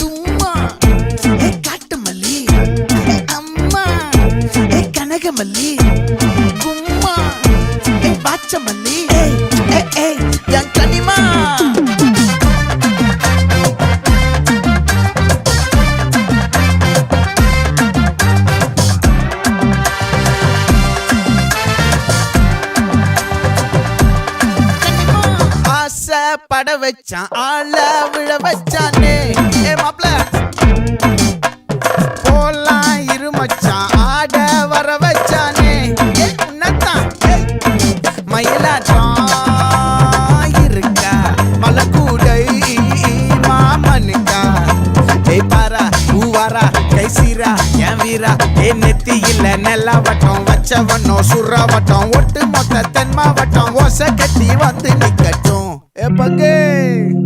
தும்மா ஏ காட்டு மல்லி அம்மா ஏ கனகமல்லி கும்மா ஏ பாச்ச மல்லி என் கனிமா பட வச்சான் ஆள விழ வச்சானே ஏ மாப்ள போலாம் இருமச்சான் ஆட வர வச்சானே உன்னத்தான் மயிலாட்டம் இருக்கா மலக்கூடை மாமனுக்கா ஏய் பாரா பூவாரா கைசீரா என் வீரா ஏ நெத்தி இல்ல நெல்லா வட்டம் வச்சவனோ சுறா வட்டம் ஒட்டு மொத்த தென் மாவட்டம் ஓசை கட்டி வந்து நிக்கட்டும். É pra quem?